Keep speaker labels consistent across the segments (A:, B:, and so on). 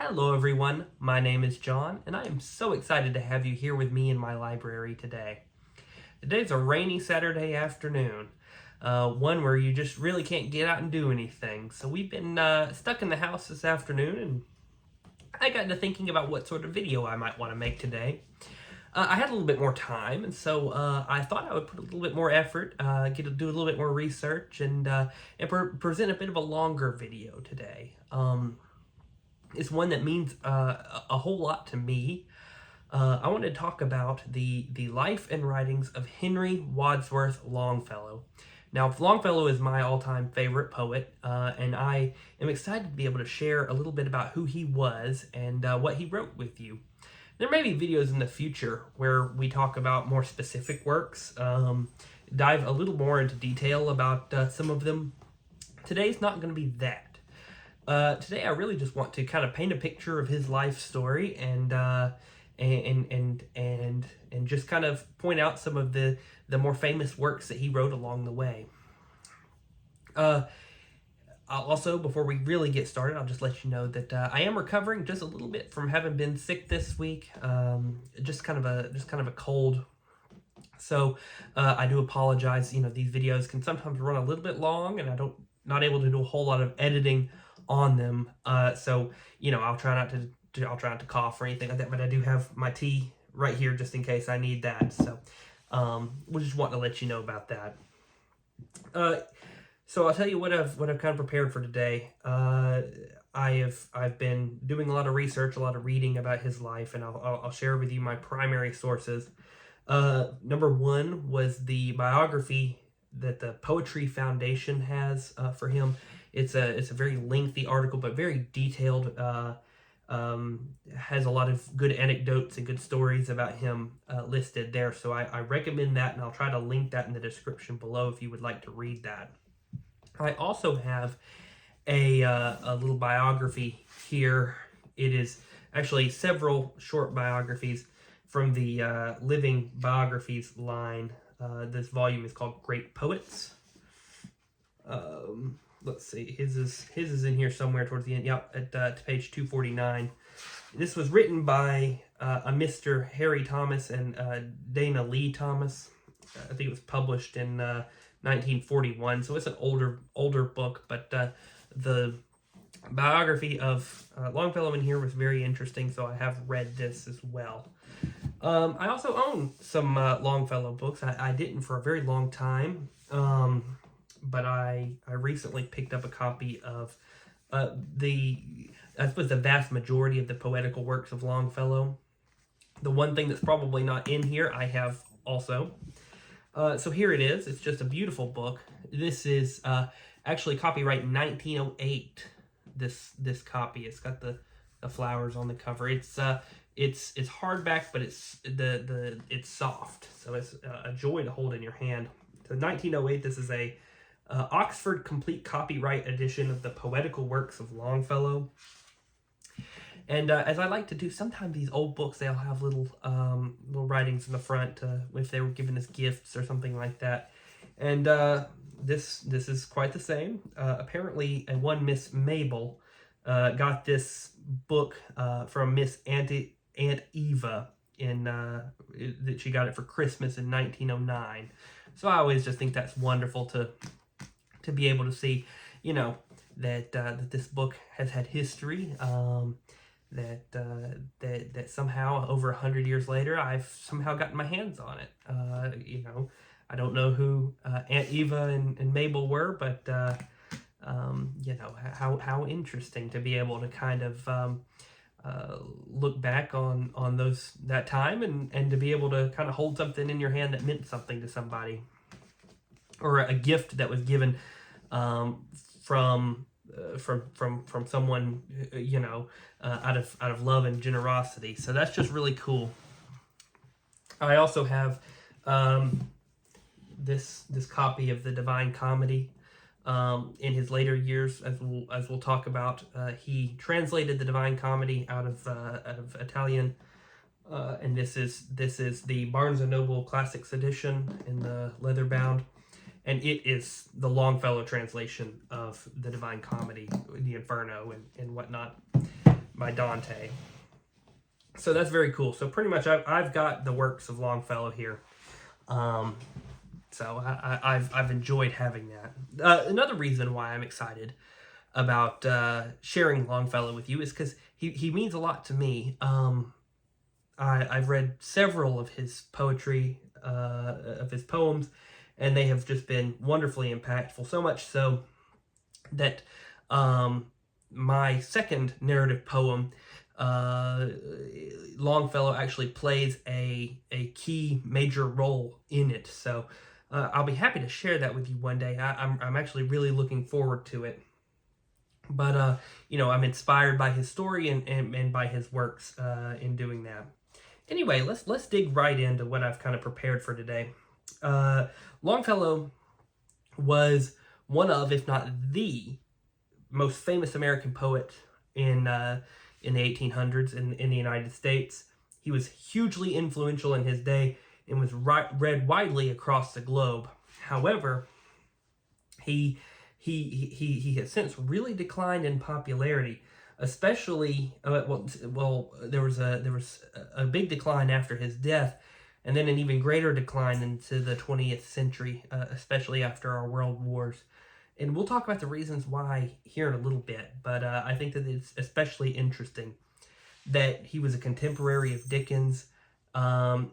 A: Hello everyone, my name is John, and I am so excited to have you here with me in my library today. Today's a rainy Saturday afternoon, one where you just really can't get out and do anything. So we've been stuck in the house this afternoon, and I got into thinking about what sort of video I might want to make today. I had a little bit more time, and so I thought I would put a little bit more effort, do a little bit more research, and present a bit of a longer video today. It's one that means a whole lot to me. I want to talk about the life and writings of Henry Wadsworth Longfellow. Now, Longfellow is my all-time favorite poet, and I am excited to be able to share a little bit about who he was and what he wrote with you. There may be videos in the future where we talk about more specific works, dive a little more into detail about some of them. Today's not going to be that. Today, I really just want to kind of paint a picture of his life story and just kind of point out some of the more famous works that he wrote along the way. Also, before we really get started, I'll just let you know that I am recovering just a little bit from having been sick this week. Just kind of a cold. So I do apologize. These videos can sometimes run a little bit long, and not able to do a whole lot of editing on them. So I'll try not to cough or anything like that, but I do have my tea right here just in case I need that. So we'll just want to let you know about that. So I'll tell you what I've kind of prepared for today. I've been doing a lot of research, a lot of reading about his life, and I'll share with you my primary sources. Number one was the biography that the Poetry Foundation has for him. It's a very lengthy article, but very detailed. Has a lot of good anecdotes and good stories about him listed there. So I recommend that, and I'll try to link that in the description below if you would like to read that. I also have a little biography here. It is actually several short biographies from the Living Biographies line. This volume is called Great Poets. Let's see, his is in here somewhere towards the end. Yep, at page 249. This was written by a Mr. Harry Thomas and Dana Lee Thomas. I think it was published in 1941, so it's an older book, but the biography of Longfellow in here was very interesting, so I have read this as well. I also own some Longfellow books. I didn't for a very long time, but I recently picked up a copy of I suppose the vast majority of the poetical works of Longfellow. The one thing that's probably not in here, I have also. So here it is. It's just a beautiful book. This is actually copyright 1908. This copy. It's got the flowers on the cover. It's hardback, but it's soft, so it's a joy to hold in your hand. So 1908. This is a Oxford Complete Copyright Edition of the Poetical Works of Longfellow. And as I like to do, sometimes these old books, they'll have little writings in the front if they were given as gifts or something like that. And this is quite the same. Apparently, one Miss Mabel got this book from Miss Aunt Eva that she got it for Christmas in 1909. So I always just think that's wonderful to be able to see, that this book has had history. That somehow over 100 years later, I've somehow gotten my hands on it. I don't know who Aunt Eva and Mabel were, but how interesting to be able to kind of look back on that time and to be able to kind of hold something in your hand that meant something to somebody, or a gift that was given from someone, out of love and generosity. So that's just really cool. I also have this copy of the Divine Comedy. In his later years, as we'll talk about, he translated the Divine Comedy out of Italian, and this is the Barnes & Noble Classics edition in the leather bound. And it is the Longfellow translation of the Divine Comedy, the Inferno, and whatnot. by Dante. So that's very cool. So pretty much I've got the works of Longfellow here. So I've enjoyed having that. Another reason why I'm excited about sharing Longfellow with you is because he means a lot to me. I've read several of his poetry, of his poems, and they have just been wonderfully impactful. So much so that my second narrative poem, Longfellow actually plays a key major role in it. So I'll be happy to share that with you one day. I'm actually really looking forward to it. But I'm inspired by his story and by his works in doing that. Anyway, let's dig right into what I've kind of prepared for today. Longfellow was one of, if not the most famous American poet in the 1800s in the United States. He was hugely influential in his day and was read widely across the globe. However, he has since really declined in popularity, especially there was a big decline after his death, and then an even greater decline into the 20th century, especially after our world wars. And we'll talk about the reasons why here in a little bit, but I think that it's especially interesting that he was a contemporary of Dickens, and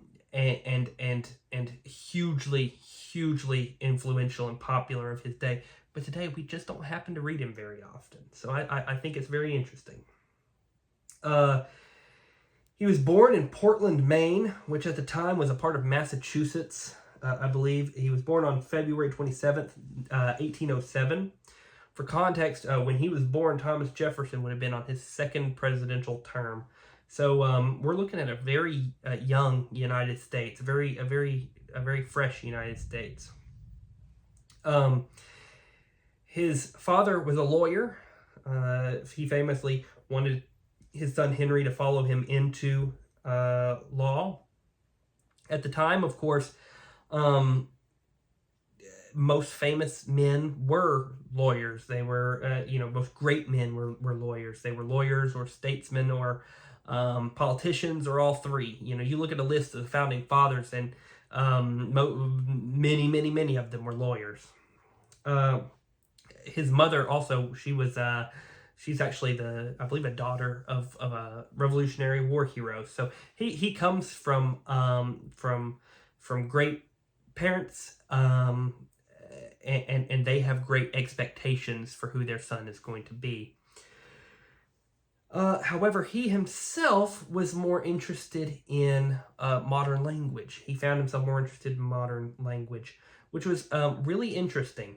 A: hugely influential and popular of his day. But today we just don't happen to read him very often. So I think it's very interesting. He was born in Portland, Maine, which at the time was a part of Massachusetts, I believe. He was born on February 27th, 1807. For context, when he was born, Thomas Jefferson would have been on his second presidential term. So we're looking at a very young United States, a very fresh United States. His father was a lawyer. He famously wanted his son Henry to follow him into law. At the time, of course, most famous men were lawyers. They were, most great men were lawyers. They were lawyers or statesmen or politicians or all three. You look at a list of the founding fathers, and many of them were lawyers. His mother also, she's actually I believe a daughter of a Revolutionary War hero. So he comes from great parents, and they have great expectations for who their son is going to be. However, he himself was more interested in modern language. He found himself more interested in modern language, which was really interesting,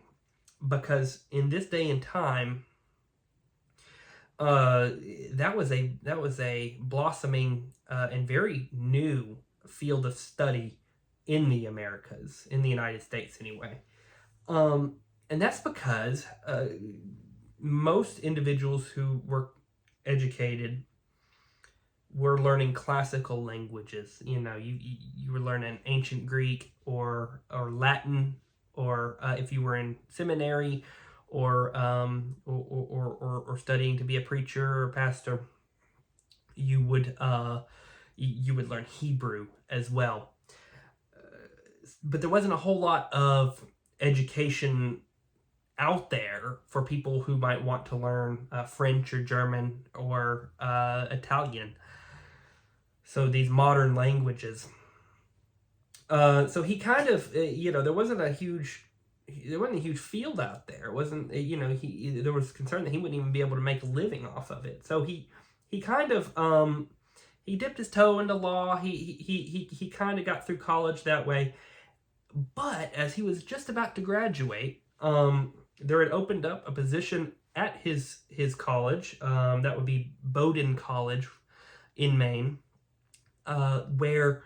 A: because in this day and time, that was a blossoming and very new field of study in the Americas, in the United States anyway. And that's because most individuals who were educated were learning classical languages. You were learning ancient Greek or Latin, or if you were in seminary or studying to be a preacher or pastor, you would learn Hebrew as well. But there wasn't a whole lot of education out there for people who might want to learn French or German or Italian. So these modern languages. So he kind of, there wasn't a huge field out there. It wasn't, there was concern that he wouldn't even be able to make a living off of it. So he kind of, he dipped his toe into law. He kind of got through college that way. But as he was just about to graduate, there had opened up a position at his college, that would be Bowdoin College in Maine, where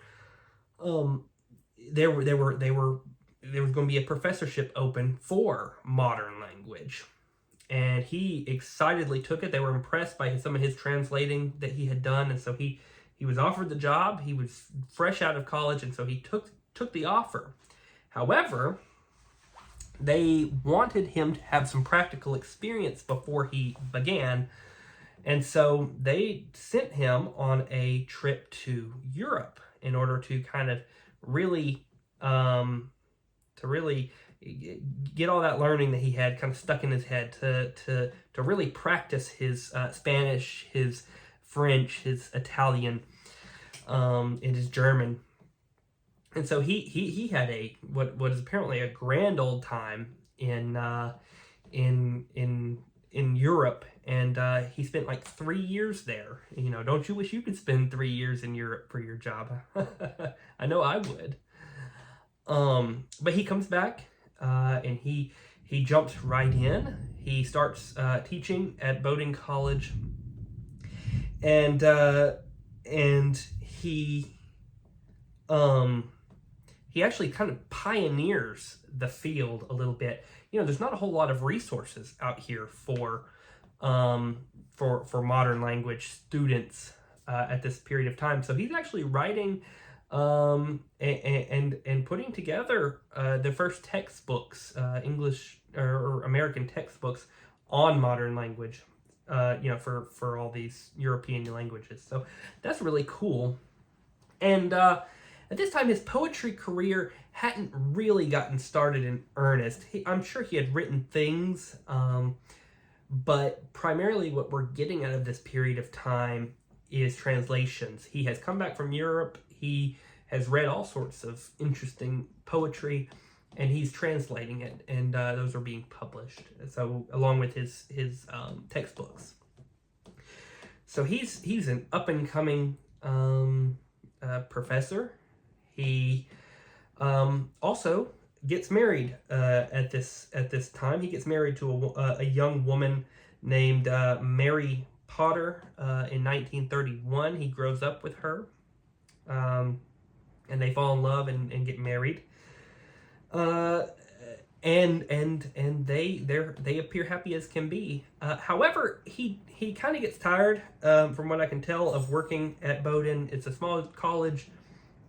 A: there was going to be a professorship open for modern language, and he excitedly took it. They were impressed by some of his translating that he had done, and so he was offered the job. He was fresh out of college, and so he took the offer. However, they wanted him to have some practical experience before he began, And so they sent him on a trip to Europe in order to kind of really, to really get all that learning that he had kind of stuck in his head, to really practice his Spanish, his French, his Italian, and his German. And so he had a what is apparently a grand old time in Europe, and he spent like 3 years there. You know, don't you wish you could spend 3 years in Europe for your job? I know I would. But he comes back, and he jumps right in. He starts teaching at Bowdoin College, and he actually kind of pioneers the field a little bit. You know, there's not a whole lot of resources out here for modern language students at this period of time. So he's actually writing and putting together the first textbooks, English or American textbooks on modern language. You know, for all these European languages. So that's really cool. And at this time, his poetry career hadn't really gotten started in earnest. I'm sure he had written things, but primarily what we're getting out of this period of time is translations. He has come back from Europe. He has read all sorts of interesting poetry, and he's translating it, and those are being published. So along with his textbooks. So he's an up and coming professor. He also gets married at this time. He gets married to a young woman named Mary Potter in 1931. He grows up with her, and they fall in love and get married. And they appear happy as can be. However, he kind of gets tired, from what I can tell, of working at Bowdoin. It's a small college.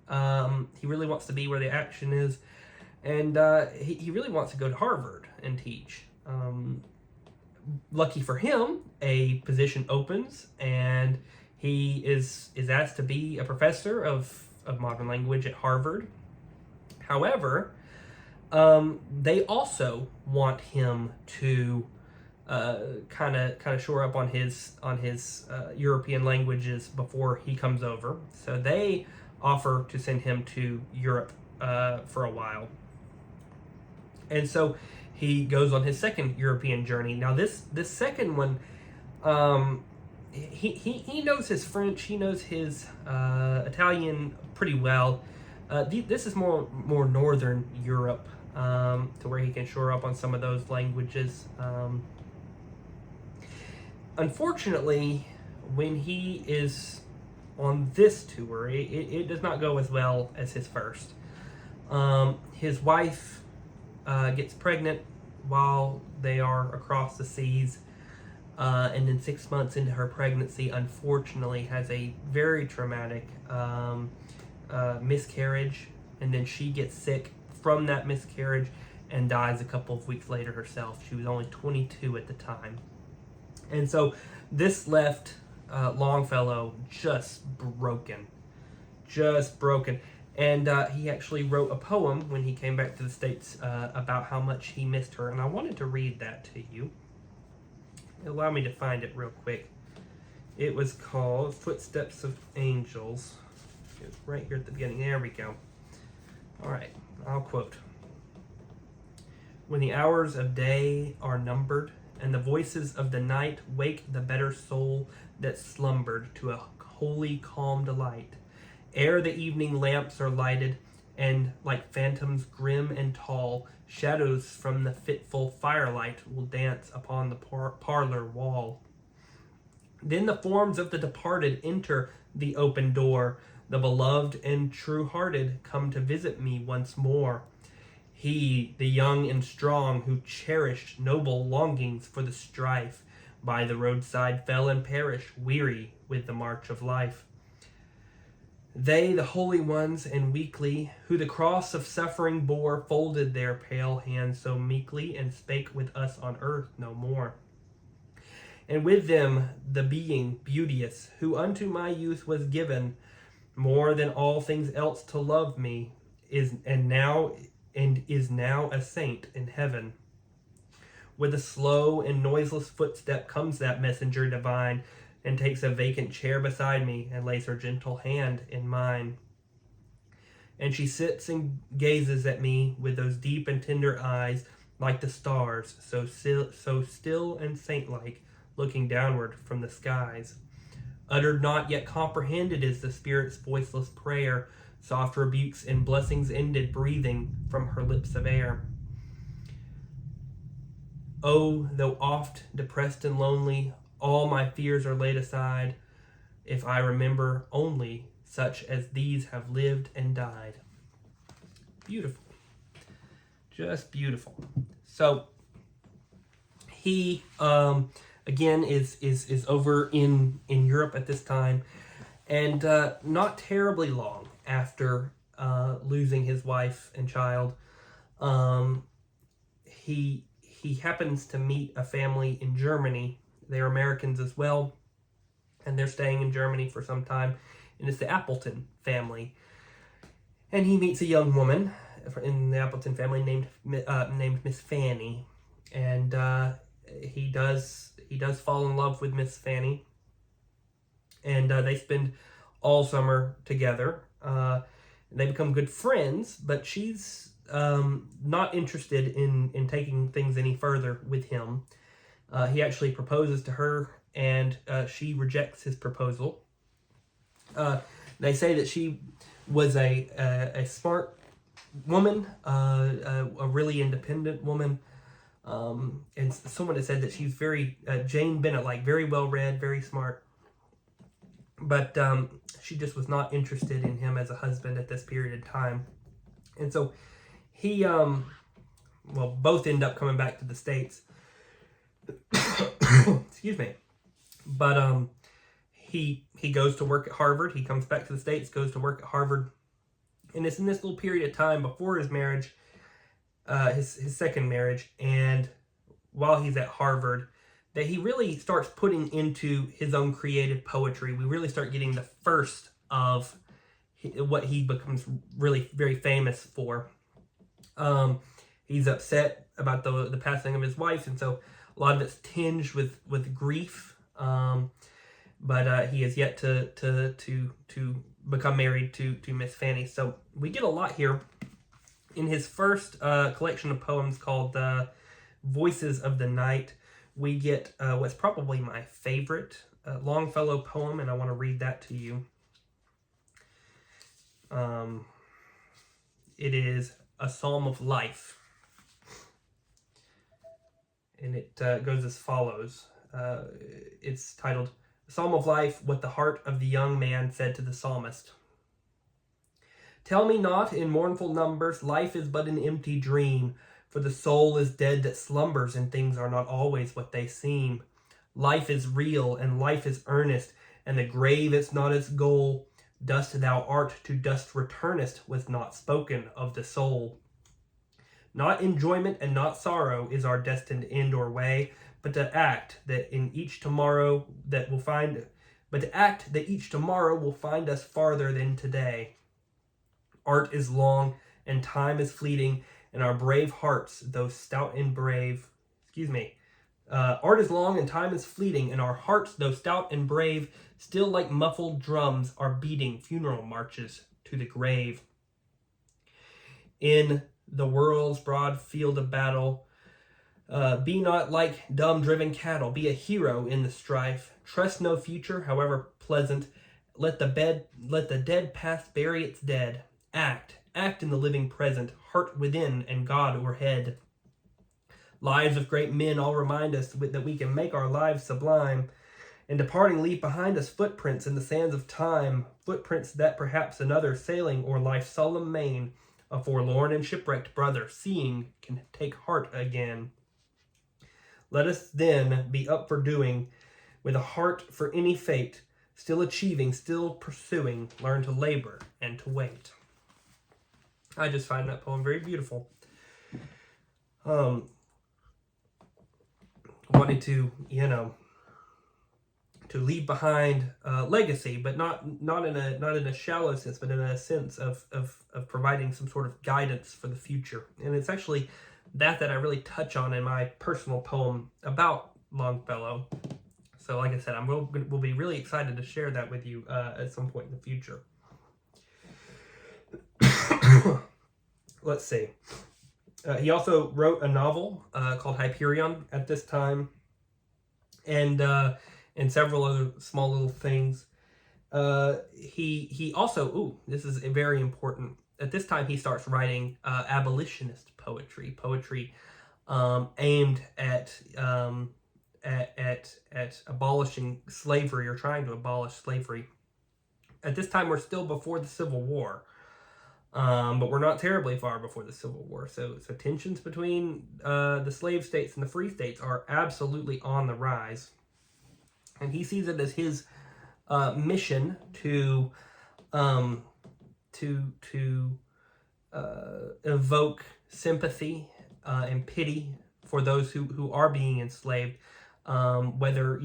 A: He really wants to be where the action is, and he really wants to go to Harvard and teach. Lucky for him, a position opens, and he is asked to be a professor of modern language at Harvard. However, they also want him to kind of shore up on his European languages before he comes over. So they offer to send him to Europe for a while. And so he goes on his second European journey. Now this second one, he knows his French, he knows his Italian pretty well. This is more northern Europe, to where he can shore up on some of those languages. Unfortunately, when he is on this tour, it does not go as well as his first. His wife gets pregnant while they are across the seas, and then 6 months into her pregnancy, unfortunately, has a very traumatic miscarriage, and then she gets sick from that miscarriage and dies a couple of weeks later herself. She was only 22 at the time. And so this left Longfellow just broken. And he actually wrote a poem when he came back to the States about how much he missed her. And I wanted to read that to you. Allow me to find it real quick. It was called Footsteps of Angels. It's right here at the beginning. There we go. All right, I'll quote. When the hours of day are numbered, and the voices of the night wake the better soul that slumbered to a holy calm delight, ere the evening lamps are lighted, and like phantoms grim and tall, shadows from the fitful firelight will dance upon the parlor wall. Then the forms of the departed enter the open door. The beloved and true-hearted come to visit me once more. He, the young and strong, who cherished noble longings for the strife, by the roadside fell and perished, weary with the march of life. They, the holy ones and weakly, who the cross of suffering bore, folded their pale hands so meekly, and spake with us on earth no more. and with them the being beauteous, who unto my youth was given more than all things else to love me, is now a saint in heaven. With a slow and noiseless footstep comes that messenger divine, and takes a vacant chair beside me, and lays her gentle hand in mine. And she sits and gazes at me with those deep and tender eyes, like the stars, so still and saint-like, looking downward from the skies. Uttered not, yet comprehended, is the Spirit's voiceless prayer, soft rebukes and blessings ended, breathing from her lips of air. Oh, though oft depressed and lonely, all my fears are laid aside, if I remember only such as these have lived and died. Beautiful. Just beautiful. So he again is over in Europe at this time, and not terribly long after losing his wife and child, he happens to meet a family in Germany. They're Americans as well, and they're staying in Germany for some time, and it's the Appleton family. And he meets a young woman in the Appleton family named Miss Fanny, and he does fall in love with Miss Fanny, and they spend all summer together. They become good friends, but she's not interested in taking things any further with him. He actually proposes to her, and she rejects his proposal. They say that she was a smart woman, a really independent woman, and someone has said that she's very Jane Bennett-like, very well read, very smart. But she just was not interested in him as a husband at this period of time, and so he, both end up coming back to the States. Excuse me. But he goes to work at Harvard. He comes back to the States, goes to work at Harvard, and it's in this little period of time before his marriage, his second marriage, and while he's at Harvard, that he really starts putting into his own creative poetry. We really start getting the first of what he becomes really very famous for. He's upset about the passing of his wife, and so a lot of it's tinged with grief. But he has yet to become married to Miss Fanny. So we get a lot here. In his first collection of poems called Voices of the Night, we get what's probably my favorite Longfellow poem, and I want to read that to you. It is a Psalm of Life, and it goes as follows. It's titled Psalm of Life, What the Heart of the Young Man Said to the Psalmist. Tell me not in mournful numbers, life is but an empty dream, for the soul is dead that slumbers, and things are not always what they seem. Life is real, and life is earnest, and the grave is not its goal. Dust thou art, to dust returnest, was not spoken of the soul. Not enjoyment and not sorrow is our destined end or way, but to act that each tomorrow will find us farther than today. Art is long and time is fleeting, and our brave hearts, though stout and brave, art is long and time is fleeting, and our hearts, though stout and brave, still like muffled drums are beating funeral marches to the grave. In the world's broad field of battle, be not like dumb driven cattle, be a hero in the strife. Trust no future, however pleasant. Let the dead past bury its dead. Act in the living present, heart within and God o'erhead. Lives of great men all remind us that we can make our lives sublime, and departing leave behind us footprints in the sands of time, footprints that perhaps another sailing o'er life's solemn main, a forlorn and shipwrecked brother, seeing, can take heart again. Let us then be up for doing, with a heart for any fate, still achieving, still pursuing, learn to labor and to wait. I just find that poem very beautiful. Wanted to, leave behind legacy, but not in a shallow sense, but in a sense of providing some sort of guidance for the future. And it's actually that I really touch on in my personal poem about Longfellow. So, like I said, we'll be really excited to share that with you at some point in the future. Let's see. He also wrote a novel called Hyperion at this time, and several other small little things. He also, this is very important. At this time, he starts writing abolitionist poetry aimed at abolishing slavery, or trying to abolish slavery. At this time, we're still before the Civil War, but we're not terribly far before the Civil War. So tensions between the slave states and the free states are absolutely on the rise, and he sees it as his mission to evoke sympathy and pity for those who are being enslaved, whether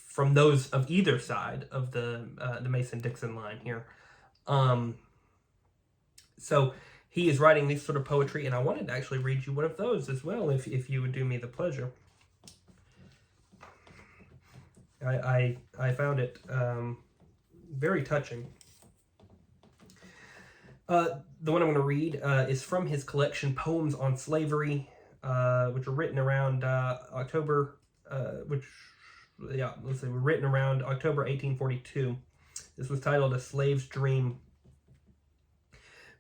A: from those of either side of the Mason-Dixon line here. So he is writing this sort of poetry, and I wanted to actually read you one of those as well, if you would do me the pleasure. I found it very touching. The one I'm going to read is from his collection Poems on Slavery, which were written around October 1842. This was titled A Slave's Dream.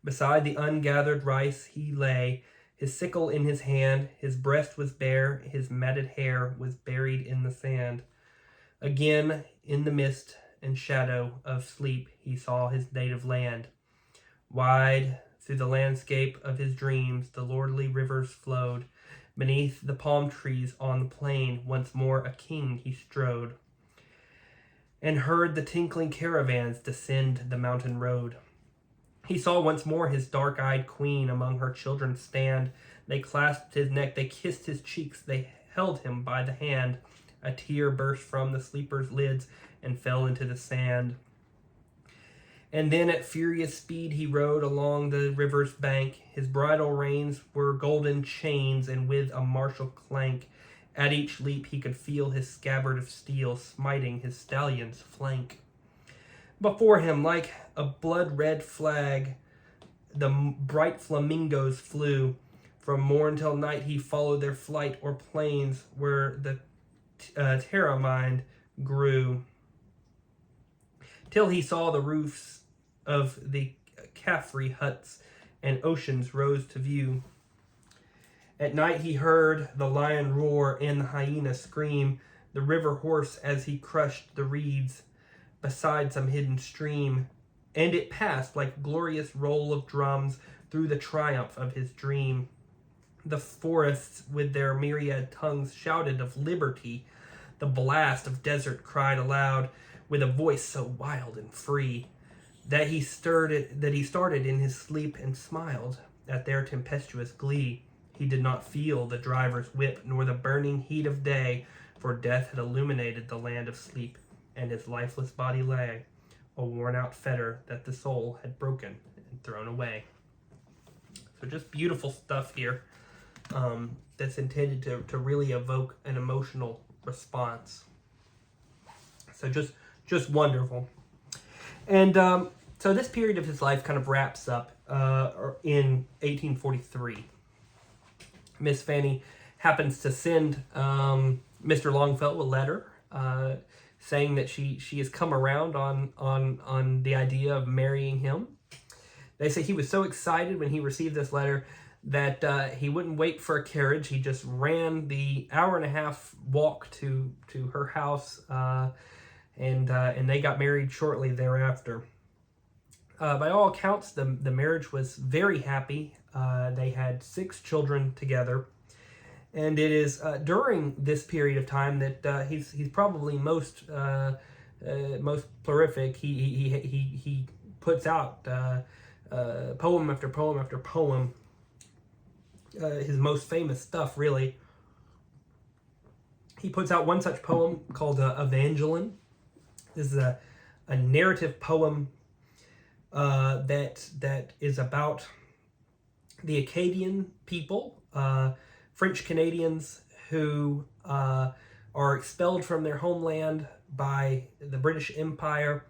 A: Beside the ungathered rice he lay, his sickle in his hand, his breast was bare, his matted hair was buried in the sand. Again, in the mist and shadow of sleep, he saw his native land. Wide through the landscape of his dreams, the lordly rivers flowed. Beneath the palm trees on the plain, once more a king he strode, and heard the tinkling caravans descend the mountain road. He saw once more his dark-eyed queen among her children stand. They clasped his neck, they kissed his cheeks, they held him by the hand. A tear burst from the sleeper's lids and fell into the sand. And then at furious speed he rode along the river's bank. His bridle reins were golden chains, and with a martial clank, at each leap he could feel his scabbard of steel smiting his stallion's flank. Before him, like a blood-red flag, the bright flamingos flew. From morn till night he followed their flight o'er plains where the terra-mind grew, till he saw the roofs of the Caffrey huts and oceans rose to view. At night he heard the lion roar and the hyena scream, the river horse as he crushed the reeds beside some hidden stream, and it passed like glorious roll of drums through the triumph of his dream. The forests with their myriad tongues shouted of liberty. The blast of desert cried aloud with a voice so wild and free that he started in his sleep and smiled at their tempestuous glee. He did not feel the driver's whip nor the burning heat of day, for death had illuminated the land of sleep, and his lifeless body lay, a worn-out fetter that the soul had broken and thrown away. So just beautiful stuff here that's intended to really evoke an emotional response. So just wonderful. And so this period of his life kind of wraps up in 1843. Miss Fanny happens to send Mr. Longfellow a letter saying that she has come around on the idea of marrying him. They say he was so excited when he received this letter that he wouldn't wait for a carriage. He just ran the hour-and-a-half walk to her house, and they got married shortly thereafter. By all accounts, the marriage was very happy. They had 6 children together, and it is during this period of time that he's probably most prolific. He puts out poem after poem after poem. His most famous stuff, really, He puts out one such poem called Evangeline. This is a narrative poem that is about the Acadian people, French Canadians who are expelled from their homeland by the British Empire.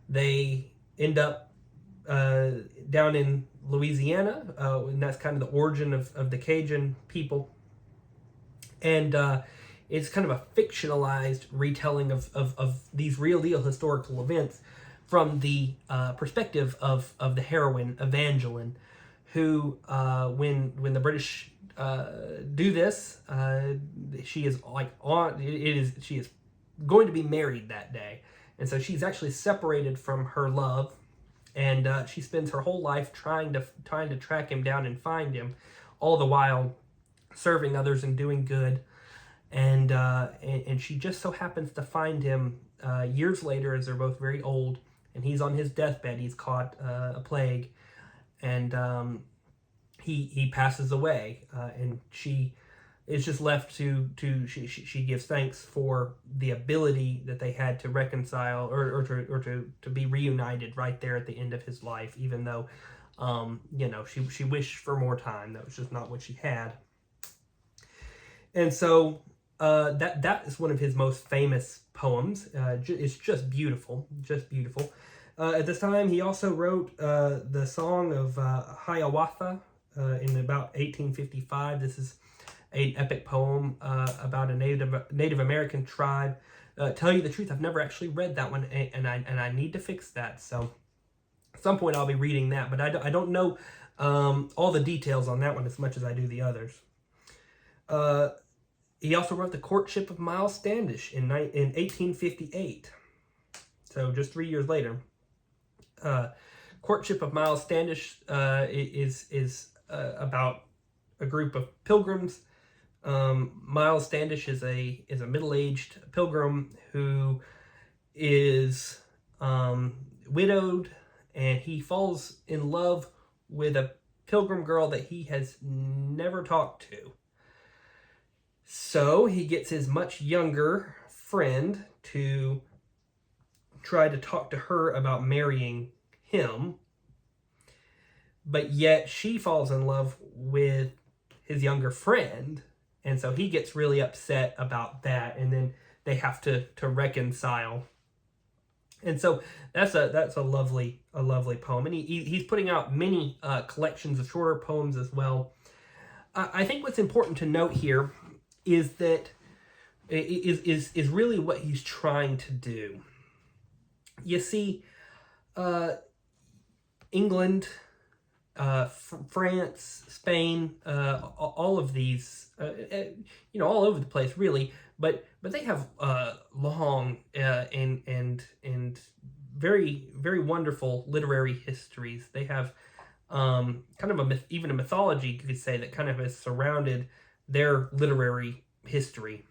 A: They end up down in Louisiana, and that's kind of the origin of the Cajun people. And it's kind of a fictionalized retelling of these real historical events from the perspective of the heroine Evangeline, who when the British do this, she is she is going to be married that day, and so she's actually separated from her love, and she spends her whole life trying to track him down and find him, all the while serving others and doing good. And she just so happens to find him years later, as they're both very old, and he's on his deathbed. He's caught a plague, and he passes away, and she is just left to she gives thanks for the ability that they had to reconcile or to be reunited right there at the end of his life, even though she wished for more time. That was just not what she had. And so that is one of his most famous poems. It's just beautiful, just beautiful. At this time, he also wrote the Song of Hiawatha in about 1855. This is an epic poem about a Native American tribe. Tell you the truth, I've never actually read that one, and I need to fix that. So at some point I'll be reading that, but I don't know all the details on that one as much as I do the others. He also wrote The Courtship of Miles Standish in 1858. So just 3 years later. Courtship of Miles Standish is about a group of pilgrims. Miles Standish is a middle-aged pilgrim who is widowed, and he falls in love with a pilgrim girl that he has never talked to. So he gets his much younger friend to try to talk to her about marrying him, but yet she falls in love with his younger friend, and so he gets really upset about that, and then they have to reconcile. And so that's a lovely poem, and he's putting out many collections of shorter poems as well. I think what's important to note here is that is really what he's trying to do. You see, England, France, Spain, all of these, all over the place, really. But they have long and very, very wonderful literary histories. They have kind of even a mythology, you could say, that kind of has surrounded their literary history.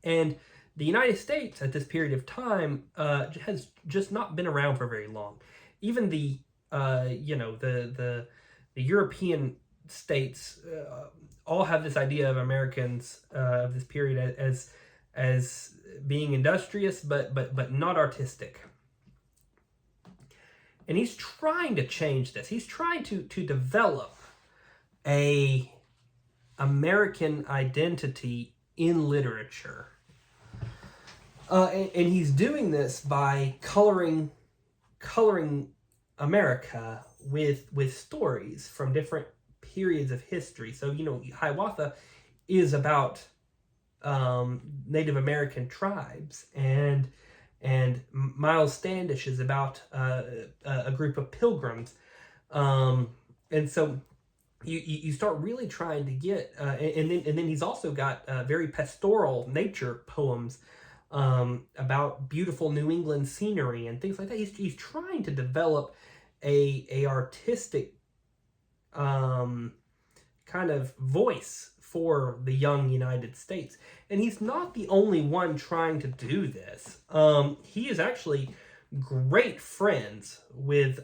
A: And the United States at this period of time has just not been around for very long. Even the European states all have this idea of Americans of this period as being industrious but not artistic. And he's trying to change this. He's trying to develop a American identity in literature. And he's doing this by coloring America with stories from different periods of history. So, Hiawatha is about Native American tribes, and Miles Standish is about a group of pilgrims. And so you start really trying to get, and then he's also got very pastoral nature poems about beautiful New England scenery and things like that. He's trying to develop a artistic kind of voice for the young United States. And he's not the only one trying to do this. He is actually great friends with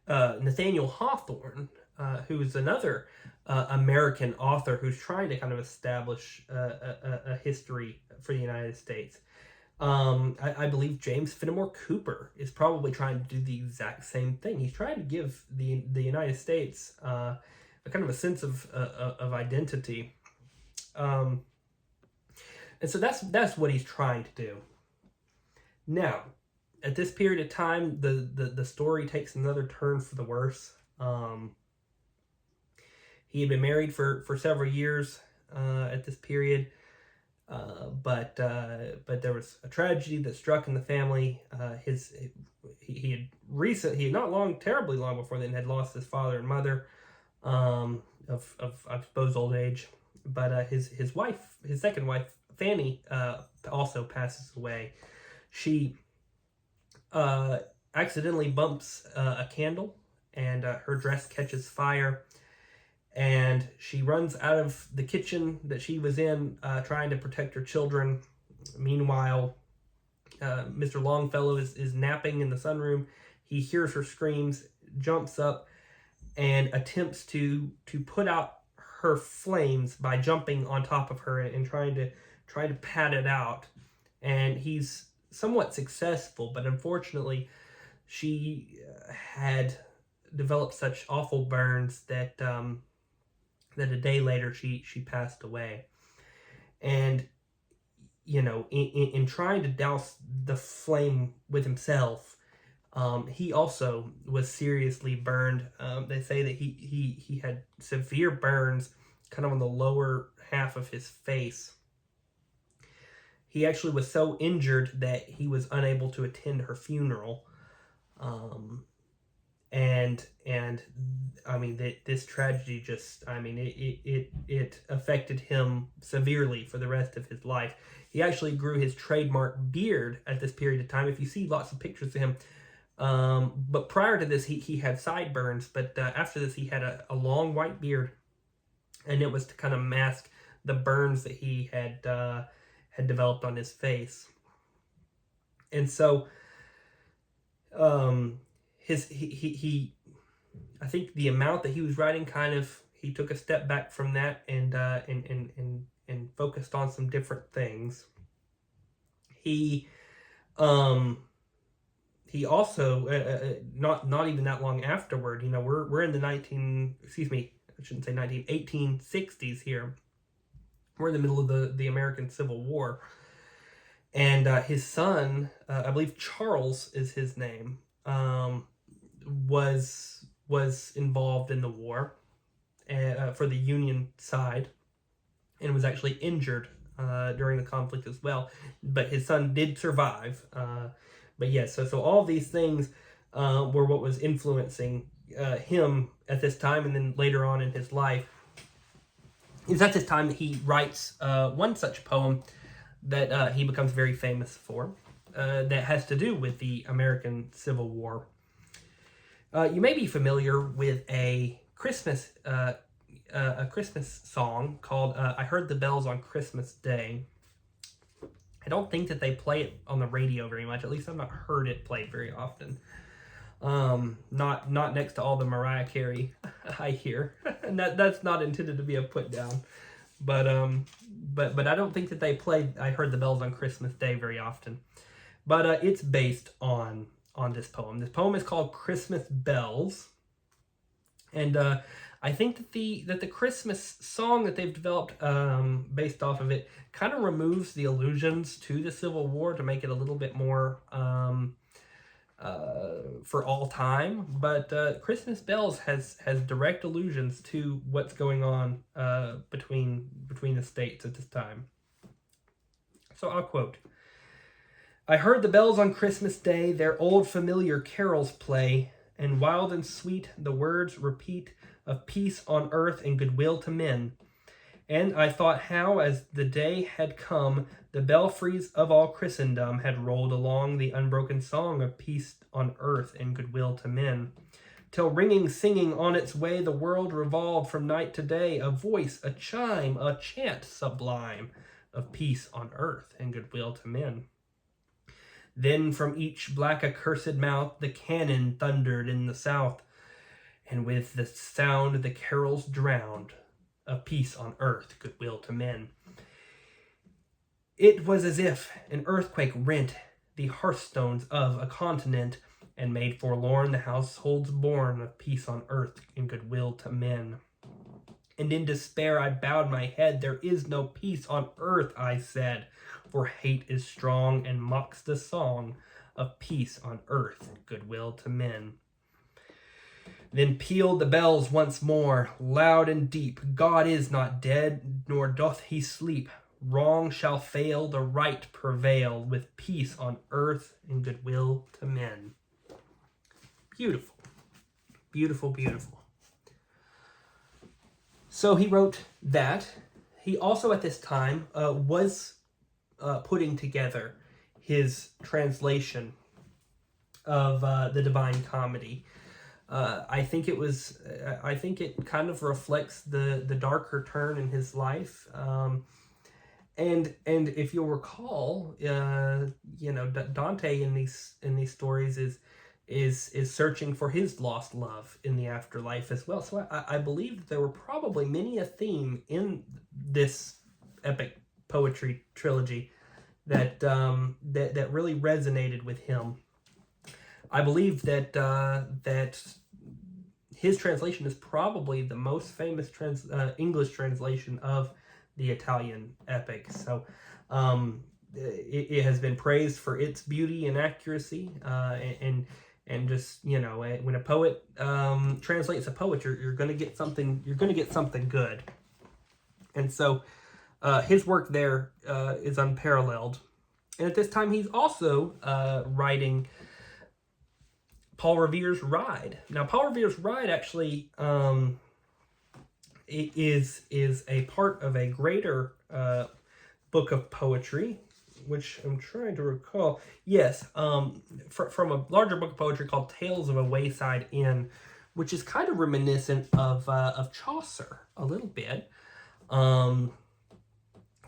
A: Nathaniel Hawthorne, who is another American author who's trying to kind of establish a history for the United States. I believe James Fenimore Cooper is probably trying to do the exact same thing. He's trying to give the United States a kind of a sense of identity. And so that's what he's trying to do. Now, at this period of time, the story takes another turn for the worse. He had been married for several years at this period, but there was a tragedy that struck in the family. He had not terribly long before then, had lost his father and mother of I suppose old age. But his second wife, Fanny, also passes away. She accidentally bumps a candle, and her dress catches fire, and she runs out of the kitchen that she was in, trying to protect her children. Meanwhile, Mr. Longfellow is napping in the sunroom. He hears her screams, jumps up, and attempts to put out her flames by jumping on top of her and trying to pat it out. And he's somewhat successful, but unfortunately, she had developed such awful burns that a day later she passed away. And in trying to douse the flame with himself, he also was seriously burned. They say that he had severe burns kind of on the lower half of his face. He actually was so injured that he was unable to attend her funeral. And I mean, this tragedy just, I mean, it affected him severely for the rest of his life. He actually grew his trademark beard at this period of time. If you see lots of pictures of him, but prior to this, he had sideburns, but after this, he had a long white beard, and it was to kind of mask the burns that he had developed on his face. And so, I think the amount that he was writing he took a step back from that and focused on some different things. He also not even that long afterward, we're in the 1860s here. We're in the middle of the American Civil War, and his son, I believe Charles is his name, was involved in the war for the Union side, and was actually injured during the conflict as well. But his son did survive. But yes, so all these things were what was influencing him at this time, and then later on in his life. It's at this time that he writes one such poem that he becomes very famous for, that has to do with the American Civil War. You may be familiar with a Christmas song called "I Heard the Bells on Christmas Day." I don't think that they play it on the radio very much. At least I've not heard it played very often. Not next to all the Mariah Carey I hear, and that's not intended to be a put down. But I don't think that they play "I Heard the Bells on Christmas Day" very often. But it's based on this poem. This poem is called "Christmas Bells," and I think that the Christmas song that they've developed based off of it kind of removes the allusions to the Civil War to make it a little bit more for all time. But "Christmas Bells" has direct allusions to what's going on between the states at this time. So I'll quote. "I heard the bells on Christmas Day their old familiar carols play, and wild and sweet the words repeat of peace on earth and goodwill to men. And I thought how, as the day had come, the belfries of all Christendom had rolled along the unbroken song of peace on earth and goodwill to men, till ringing, singing on its way the world revolved from night to day, a voice, a chime, a chant sublime of peace on earth and goodwill to men. Then from each black accursed mouth the cannon thundered in the south, and with the sound the carols drowned, of peace on earth, goodwill to men. It was as if an earthquake rent the hearthstones of a continent, and made forlorn the households born of peace on earth and goodwill to men. And in despair I bowed my head. There is no peace on earth, I said, for hate is strong and mocks the song of peace on earth, goodwill to men. Then pealed the bells once more, loud and deep. God is not dead, nor doth he sleep. Wrong shall fail, the right prevail, with peace on earth and goodwill to men. Beautiful. Beautiful, beautiful. So he wrote that. He also at this time was putting together his translation of the Divine Comedy. I think it kind of reflects the darker turn in his life. And if you'll recall, Dante in these stories is searching for his lost love in the afterlife as well. So I believe that there were probably many a theme in this epic poetry trilogy that really resonated with him. I believe that his translation is probably the most famous English translation of the Italian epic. So it has been praised for its beauty and accuracy, and just, when a poet translates a poet, you're going to get something. You're going to get something good. And so his work there is unparalleled. And at this time, he's also writing Paul Revere's Ride. Now, Paul Revere's Ride actually is a part of a greater book of poetry, which I'm trying to recall. Yes, from a larger book of poetry called Tales of a Wayside Inn, which is kind of reminiscent of Chaucer a little bit. Kind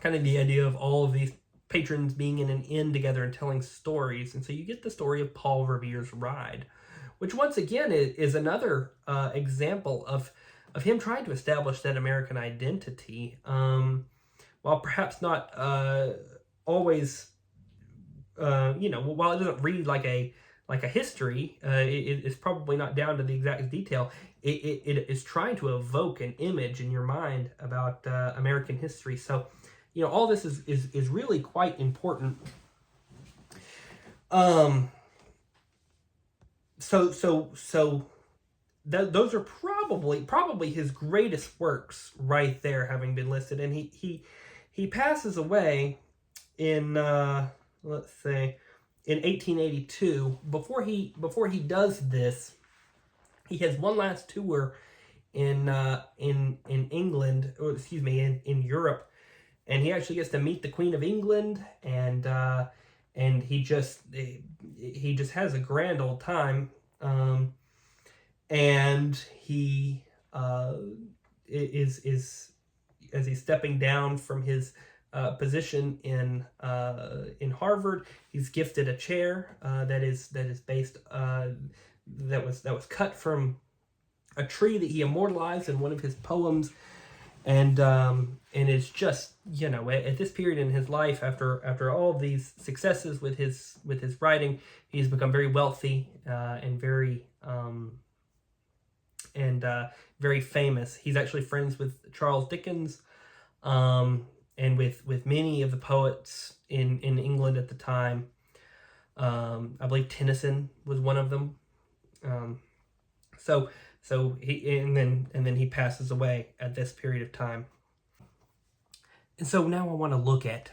A: of the idea of all of these patrons being in an inn together and telling stories. And so you get the story of Paul Revere's Ride, which once again is another example of him trying to establish that American identity, while perhaps not always, while it doesn't read like a history, it's probably not down to the exact detail. It is trying to evoke an image in your mind about American history. So, all this is really quite important. Those are probably his greatest works right there, having been listed. And he passes away in let's say in 1882. Before he does this, he has one last tour in England, or excuse me, in Europe, and he actually gets to meet the Queen of England, and he just has a grand old time. And he is as he's stepping down from his position in Harvard, he's gifted a chair that is based that was cut from a tree that he immortalized in one of his poems, and it's just, at this period in his life, after all of these successes with his writing, he's become very wealthy and very very famous. He's actually friends with Charles Dickens, and with many of the poets in England at the time. I believe Tennyson was one of them. So he and then he passes away at this period of time. And so now I want to look at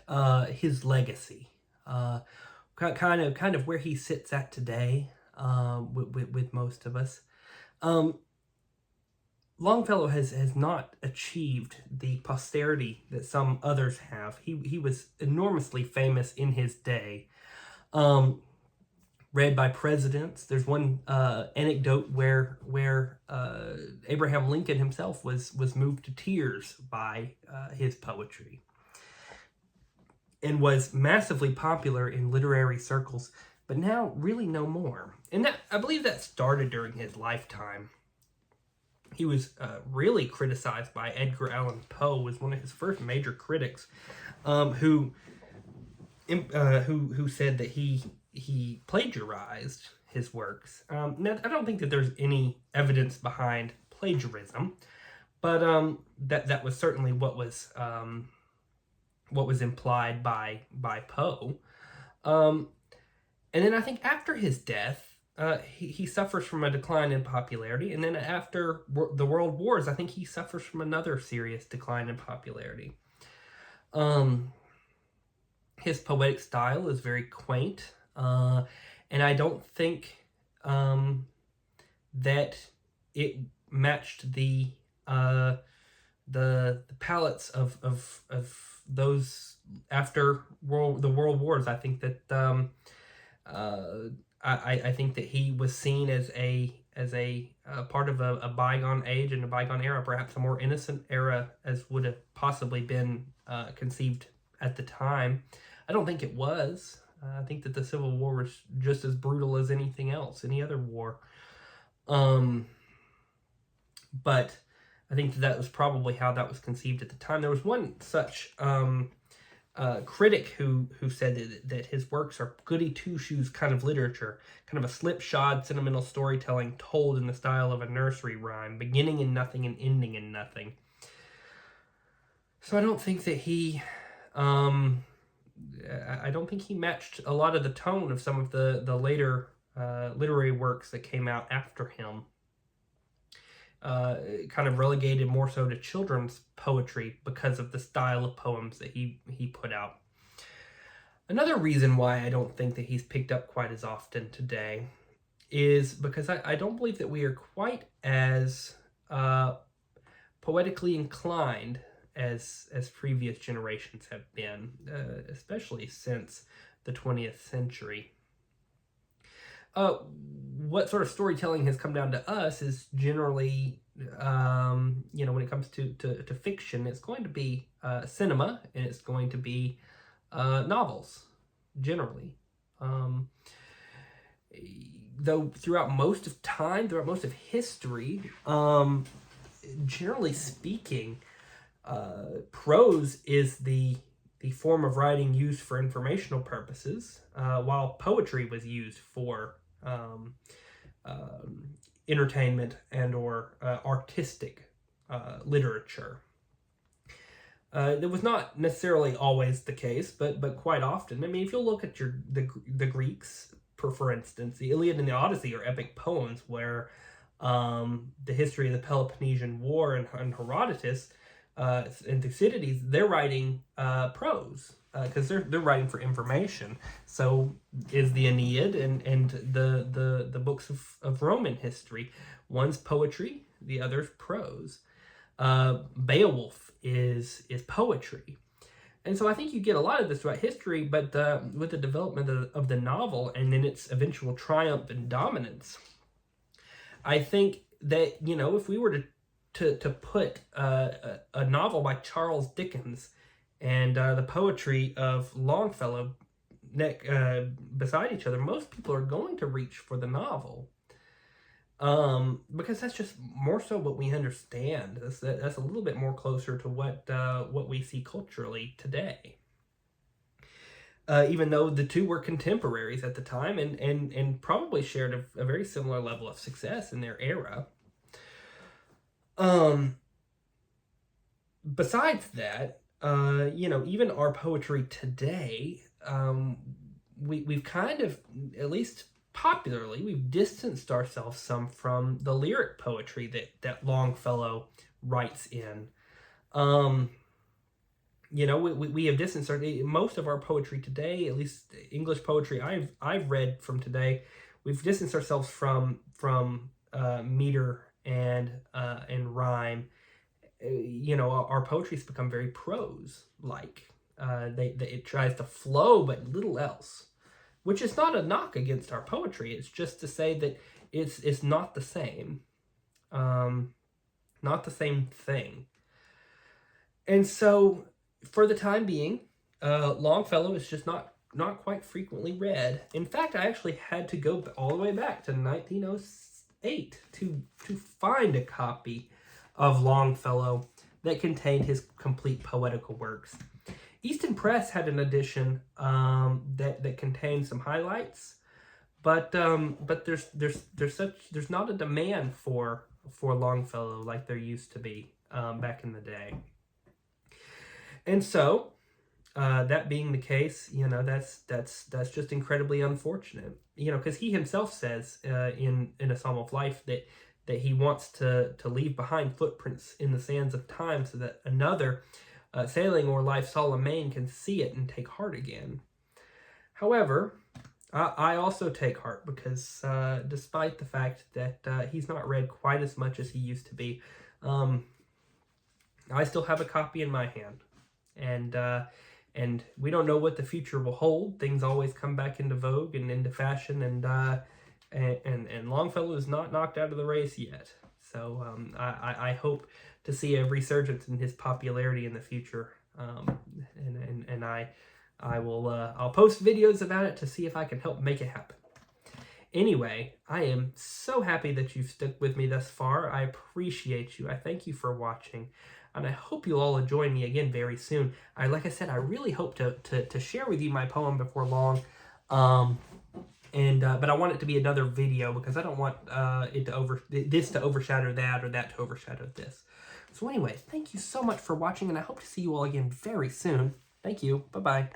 A: his legacy, kind of where he sits at today, with most of us. Longfellow has not achieved the posterity that some others have. He was enormously famous in his day, read by presidents. There's one anecdote where Abraham Lincoln himself was moved to tears by his poetry, and was massively popular in literary circles, but now really no more. And that, I believe, that started during his lifetime. He was really criticized by Edgar Allan Poe, was one of his first major critics, who said that he plagiarized his works. Now, I don't think that there's any evidence behind plagiarism, but that was certainly what was implied by Poe. And then I think after his death, he suffers from a decline in popularity, and then after the World Wars, I think he suffers from another serious decline in popularity. His poetic style is very quaint, and I don't think that it matched the palates of those after the World Wars. I think that I think that he was seen as a part of a bygone age and a bygone era, perhaps a more innocent era as would have possibly been conceived at the time. I don't think it was. I think that the Civil War was just as brutal as anything else, any other war. But I think that was probably how that was conceived at the time. There was one such critic who said that his works are goody two-shoes kind of literature, kind of a slipshod, sentimental storytelling told in the style of a nursery rhyme, beginning in nothing and ending in nothing. So I don't think that he, I don't think he matched a lot of the tone of some of the later literary works that came out after him. Kind of relegated more so to children's poetry because of the style of poems that he put out. Another reason why I don't think that he's picked up quite as often today is because I don't believe that we are quite as poetically inclined as previous generations have been, especially since the 20th century. What sort of storytelling has come down to us is generally, when it comes to fiction, it's going to be cinema, and it's going to be novels, generally. Though throughout most of history, generally speaking, prose is the form of writing used for informational purposes, while poetry was used for entertainment and or artistic literature. That was not necessarily always the case, but quite often. I mean, if you look at the Greeks, for instance, the Iliad and the Odyssey are epic poems where the history of the Peloponnesian War and Herodotus and Thucydides, they're writing prose. Because they're writing for information. So is the Aeneid and the books of Roman history. One's poetry, the other's prose. Beowulf is poetry. And so I think you get a lot of this throughout history, but with the development of the novel and then its eventual triumph and dominance, I think that, if we were to put a novel by Charles Dickens and the poetry of Longfellow beside each other, most people are going to reach for the novel, because that's just more so what we understand. That's a little bit more closer to what we see culturally today. Even though the two were contemporaries at the time and probably shared a very similar level of success in their era. Besides that, even our poetry today, we've kind of, at least popularly, we've distanced ourselves some from the lyric poetry that Longfellow writes in. We have distanced most of our poetry today, at least English poetry I've read from today, we've distanced ourselves from meter and rhyme. Our poetry's become very prose-like. It tries to flow, but little else. Which is not a knock against our poetry. It's just to say that it's not the same. Not the same thing. And so, for the time being, Longfellow is just not not quite frequently read. In fact, I actually had to go all the way back to 8 to find a copy of Longfellow that contained his complete poetical works. Easton Press had an edition that contained some highlights, but there's not a demand for Longfellow like there used to be back in the day. And so, that being the case, that's just incredibly unfortunate. Because he himself says in A Psalm of Life that he wants to leave behind footprints in the sands of time so that another sailing o'er life's solemn main can see it and take heart again. However, I also take heart because despite the fact that he's not read quite as much as he used to be, I still have a copy in my hand. And we don't know what the future will hold. Things always come back into vogue and into fashion, and Longfellow is not knocked out of the race yet. So I hope to see a resurgence in his popularity in the future. And I'll post videos about it to see if I can help make it happen. Anyway, I am so happy that you've stuck with me thus far. I appreciate you. I thank you for watching. And I hope you'll all join me again very soon. Like I said, I really hope to share with you my poem before long. But I want it to be another video because I don't want this to overshadow that or that to overshadow this. So anyway, thank you so much for watching, and I hope to see you all again very soon. Thank you. Bye-bye.